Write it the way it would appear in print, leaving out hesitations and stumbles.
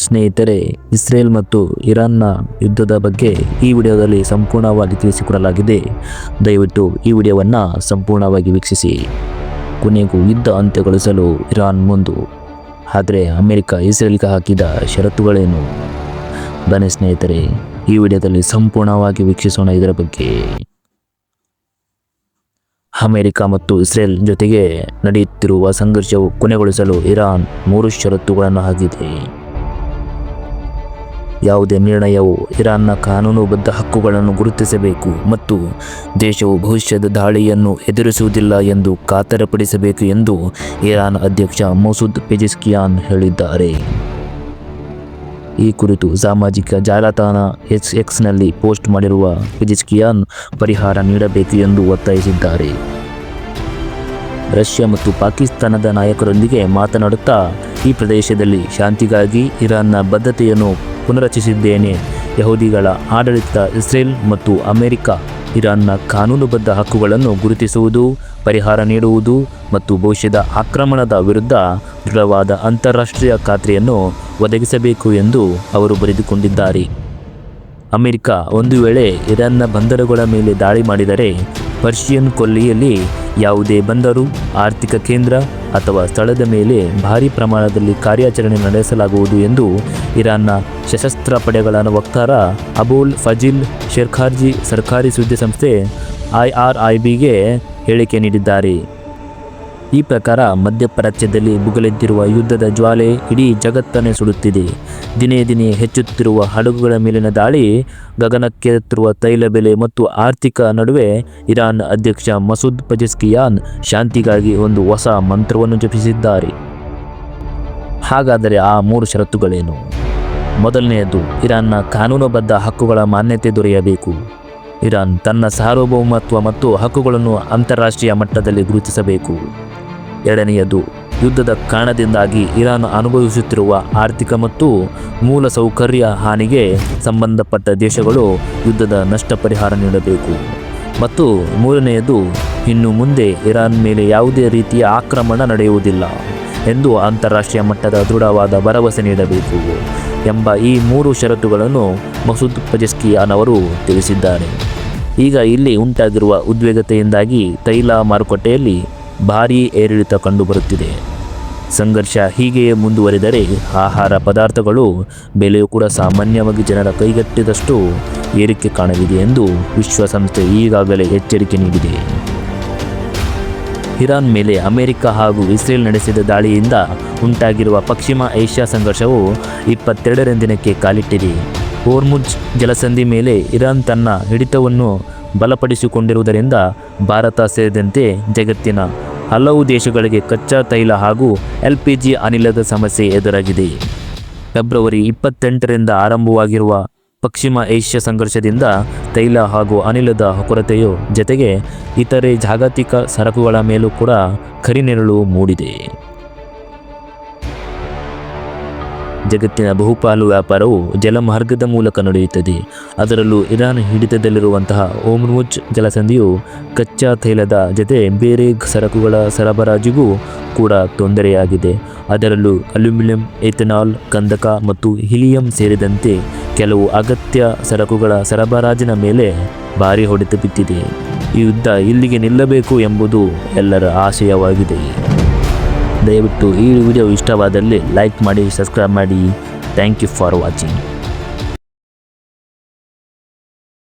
ಸ್ನೇಹಿತರೆ, ಇಸ್ರೇಲ್ ಮತ್ತು ಇರಾನ್ನ ಯುದ್ಧದ ಬಗ್ಗೆ ಈ ವಿಡಿಯೋದಲ್ಲಿ ಸಂಪೂರ್ಣವಾಗಿ ತಿಳಿಸಿಕೊಡಲಾಗಿದೆ. ದಯವಿಟ್ಟು ಈ ವಿಡಿಯೋವನ್ನು ಸಂಪೂರ್ಣವಾಗಿ ವೀಕ್ಷಿಸಿ. ಕೊನೆಗೂ ಯುದ್ಧ ಅಂತ್ಯಗೊಳಿಸಲು ಇರಾನ್ ಮುಂದು. ಆದರೆ ಅಮೆರಿಕ ಇಸ್ರೇಲ್ಗೆ ಹಾಕಿದ ಷರತ್ತುಗಳೇನು? ಬನ್ನಿ ಸ್ನೇಹಿತರೆ, ಈ ವಿಡಿಯೋದಲ್ಲಿ ಸಂಪೂರ್ಣವಾಗಿ ವೀಕ್ಷಿಸೋಣ ಇದರ ಬಗ್ಗೆ. ಅಮೆರಿಕ ಮತ್ತು ಇಸ್ರೇಲ್ ಜೊತೆಗೆ ನಡೆಯುತ್ತಿರುವ ಸಂಘರ್ಷವು ಕೊನೆಗೊಳಿಸಲು ಇರಾನ್ 3 ಷರತ್ತುಗಳನ್ನು ಹಾಕಿದೆ. ಯಾವುದೇ ನಿರ್ಣಯವು ಇರಾನ್ನ ಕಾನೂನುಬದ್ಧ ಹಕ್ಕುಗಳನ್ನು ಗುರುತಿಸಬೇಕು ಮತ್ತು ದೇಶವು ಭವಿಷ್ಯದ ದಾಳಿಯನ್ನು ಎದುರಿಸುವುದಿಲ್ಲ ಎಂದು ಖಾತರಿಪಡಿಸಬೇಕು ಎಂದು ಇರಾನ್ ಅಧ್ಯಕ್ಷ ಮಸೂದ್ ಪೆಜಿಶ್ಕಿಯಾನ್ ಹೇಳಿದ್ದಾರೆ. ಈ ಕುರಿತು ಸಾಮಾಜಿಕ ಜಾಲತಾಣ ಎಕ್ಸ್ನಲ್ಲಿ ಪೋಸ್ಟ್ ಮಾಡಿರುವ ಪೆಜಿಶ್ಕಿಯಾನ್ ಪರಿಹಾರ ನೀಡಬೇಕು ಎಂದು ಒತ್ತಾಯಿಸಿದ್ದಾರೆ. ರಷ್ಯಾ ಮತ್ತು ಪಾಕಿಸ್ತಾನದ ನಾಯಕರೊಂದಿಗೆ ಮಾತನಾಡುತ್ತಾ ಈ ಪ್ರದೇಶದಲ್ಲಿ ಶಾಂತಿಗಾಗಿ ಇರಾನ್ನ ಬದ್ಧತೆಯನ್ನು ಪುನರಚಿಸಿದ್ದೇನೆ. ಯಹೂದಿಗಳ ಆಡಳಿತ, ಇಸ್ರೇಲ್ ಮತ್ತು ಅಮೆರಿಕ ಇರಾನ್ನ ಕಾನೂನುಬದ್ಧ ಹಕ್ಕುಗಳನ್ನು ಗುರುತಿಸುವುದು, ಪರಿಹಾರ ನೀಡುವುದು ಮತ್ತು ಭವಿಷ್ಯದ ಆಕ್ರಮಣದ ವಿರುದ್ಧ ದೃಢವಾದ ಅಂತಾರಾಷ್ಟ್ರೀಯ ಖಾತ್ರಿಯನ್ನು ಒದಗಿಸಬೇಕು ಎಂದು ಅವರು ಬರೆದುಕೊಂಡಿದ್ದಾರೆ. ಅಮೆರಿಕ ಒಂದು ವೇಳೆ ಇರಾನ್ನ ಬಂದರುಗಳ ಮೇಲೆ ದಾಳಿ ಮಾಡಿದರೆ ಪರ್ಷಿಯನ್ ಕೊಲ್ಲಿಯಲ್ಲಿ ಯಾವುದೇ ಬಂದರು, ಆರ್ಥಿಕ ಕೇಂದ್ರ ಅಥವಾ ಸ್ಥಳದ ಮೇಲೆ ಭಾರೀ ಪ್ರಮಾಣದಲ್ಲಿ ಕಾರ್ಯಾಚರಣೆ ನಡೆಸಲಾಗುವುದು ಎಂದು ಇರಾನ್ನ ಸಶಸ್ತ್ರ ಪಡೆಗಳ ವಕ್ತಾರ ಅಬುಲ್ ಫಜಿಲ್ ಶೆರ್ಖಾರ್ಜಿ ಸರ್ಕಾರಿ ಸುದ್ದಿ ಸಂಸ್ಥೆ IRIBಗೆ ಹೇಳಿಕೆ ನೀಡಿದ್ದಾರೆ. ಈ ಪ್ರಕಾರ ಮಧ್ಯಪ್ರಾಚ್ಯದಲ್ಲಿ ಭುಗಿಲೆದ್ದಿರುವ ಯುದ್ಧದ ಜ್ವಾಲೆ ಇಡೀ ಜಗತ್ತನ್ನೇ ಸುಡುತ್ತಿದೆ. ದಿನೇ ದಿನೇ ಹೆಚ್ಚುತ್ತಿರುವ ಹಡಗುಗಳ ಮೇಲಿನ ದಾಳಿ, ಗಗನಕ್ಕೇರುತ್ತಿರುವ ತೈಲ ಬೆಲೆ ಮತ್ತು ಆರ್ಥಿಕ ನಡುವೆ ಇರಾನ್ ಅಧ್ಯಕ್ಷ ಮಸೂದ್ ಪೆಜಿಶ್ಕಿಯಾನ್ ಶಾಂತಿಗಾಗಿ ಒಂದು ಹೊಸ ಮಂತ್ರವನ್ನು ಜಪಿಸಿದ್ದಾರೆ. ಹಾಗಾದರೆ ಆ 3 ಷರತ್ತುಗಳೇನು? ಮೊದಲನೆಯದು, ಇರಾನ್ನ ಕಾನೂನುಬದ್ಧ ಹಕ್ಕುಗಳ ಮಾನ್ಯತೆ ದೊರೆಯಬೇಕು. ಇರಾನ್ ತನ್ನ ಸಾರ್ವಭೌಮತ್ವ ಮತ್ತು ಹಕ್ಕುಗಳನ್ನು ಅಂತಾರಾಷ್ಟ್ರೀಯ ಮಟ್ಟದಲ್ಲಿ ಗುರುತಿಸಬೇಕು. ಎರಡನೆಯದು, ಯುದ್ಧದ ಕಾರಣದಿಂದಾಗಿ ಇರಾನ್ ಅನುಭವಿಸುತ್ತಿರುವ ಆರ್ಥಿಕ ಮತ್ತು ಮೂಲಸೌಕರ್ಯ ಹಾನಿಗೆ ಸಂಬಂಧಪಟ್ಟ ದೇಶಗಳು ಯುದ್ಧದ ನಷ್ಟ ಪರಿಹಾರ ನೀಡಬೇಕು. ಮತ್ತು ಮೂರನೆಯದು, ಇನ್ನು ಮುಂದೆ ಇರಾನ್ ಮೇಲೆ ಯಾವುದೇ ರೀತಿಯ ಆಕ್ರಮಣ ನಡೆಯುವುದಿಲ್ಲ ಎಂದು ಅಂತಾರಾಷ್ಟ್ರೀಯ ಮಟ್ಟದ ದೃಢವಾದ ಭರವಸೆ ನೀಡಬೇಕು ಎಂಬ ಈ 3 ಷರತ್ತುಗಳನ್ನು ಮಸೂದ್ ಪೆಜಿಶ್ಕಿಯಾನ್ ಅವರು ತಿಳಿಸಿದ್ದಾರೆ. ಈಗ ಇಲ್ಲಿ ಉಂಟಾಗಿರುವ ಉದ್ವಿಗ್ನತೆಯಿಂದಾಗಿ ತೈಲ ಮಾರುಕಟ್ಟೆಯಲ್ಲಿ ಭಾರೀ ಏರಿಳಿತ ಕಂಡುಬರುತ್ತಿದೆ. ಸಂಘರ್ಷ ಹೀಗೆಯೇ ಮುಂದುವರಿದರೆ ಆಹಾರ ಪದಾರ್ಥಗಳು ಬೆಲೆಯೂ ಕೂಡ ಸಾಮಾನ್ಯವಾಗಿ ಜನರ ಕೈಗೆಟ್ಟಿದಷ್ಟು ಏರಿಕೆ ಕಾಣಲಿದೆ ಎಂದು ವಿಶ್ವಸಂಸ್ಥೆ ಈಗಾಗಲೇ ಎಚ್ಚರಿಕೆ ನೀಡಿದೆ. ಇರಾನ್ ಮೇಲೆ ಅಮೆರಿಕ ಹಾಗೂ ಇಸ್ರೇಲ್ ನಡೆಸಿದ ದಾಳಿಯಿಂದ ಉಂಟಾಗಿರುವ ಪಶ್ಚಿಮ ಏಷ್ಯಾ ಸಂಘರ್ಷವು 22ನೇ ದಿನಕ್ಕೆ ಕಾಲಿಟ್ಟಿದೆ. ಹೋರ್ಮುಜ್ ಜಲಸಂಧಿ ಮೇಲೆ ಇರಾನ್ ತನ್ನ ಹಿಡಿತವನ್ನು ಬಲಪಡಿಸಿಕೊಂಡಿರುವುದರಿಂದ ಭಾರತ ಸೇರಿದಂತೆ ಜಗತ್ತಿನ ಹಲವು ದೇಶಗಳಿಗೆ ಕಚ್ಚಾ ತೈಲ ಹಾಗೂ LPG ಅನಿಲದ ಸಮಸ್ಯೆ ಎದುರಾಗಿದೆ. ಫೆಬ್ರವರಿ 28ರಿಂದ ಆರಂಭವಾಗಿರುವ ಪಶ್ಚಿಮ ಏಷ್ಯಾ ಸಂಘರ್ಷದಿಂದ ತೈಲ ಹಾಗೂ ಅನಿಲದ ಕೊರತೆಯ ಜತೆಗೆ ಇತರೆ ಜಾಗತಿಕ ಸರಕುಗಳ ಮೇಲೂ ಕೂಡ ಕರಿನೆರಳು ಮೂಡಿದೆ. ಜಗತ್ತಿನ ಬಹುಪಾಲು ವ್ಯಾಪಾರವು ಜಲಮಾರ್ಗದ ಮೂಲಕ ನಡೆಯುತ್ತದೆ. ಅದರಲ್ಲೂ ಇರಾನ್ ಹಿಡಿತದಲ್ಲಿರುವಂತಹ ಹೋರ್ಮುಜ್ ಜಲಸಂಧಿಯು ಕಚ್ಚಾ ತೈಲದ ಜತೆ ಬೇರೆ ಸರಕುಗಳ ಸರಬರಾಜಿಗೂ ಕೂಡ ತೊಂದರೆಯಾಗಿದೆ. ಅದರಲ್ಲೂ ಅಲ್ಯೂಮಿನಿಯಂ, ಎಥೆನಾಲ್, ಗಂಧಕ ಮತ್ತು ಹೀಲಿಯಂ ಸೇರಿದಂತೆ ಕೆಲವು ಅಗತ್ಯ ಸರಕುಗಳ ಸರಬರಾಜಿನ ಮೇಲೆ ಭಾರೀ ಹೊಡೆತ ಬಿದ್ದಿದೆ. ಈ ಯುದ್ಧ ಇಲ್ಲಿಗೆ ನಿಲ್ಲಬೇಕು ಎಂಬುದು ಎಲ್ಲರ ಆಶಯವಾಗಿದೆ. ದಯವಿಟ್ಟು ಈ ವಿಡಿಯೋ ಇಷ್ಟವಾದಲ್ಲಿ ಲೈಕ್ ಮಾಡಿ, ಸಬ್ಸ್ಕ್ರೈಬ್ ಮಾಡಿ. Thank you for watching.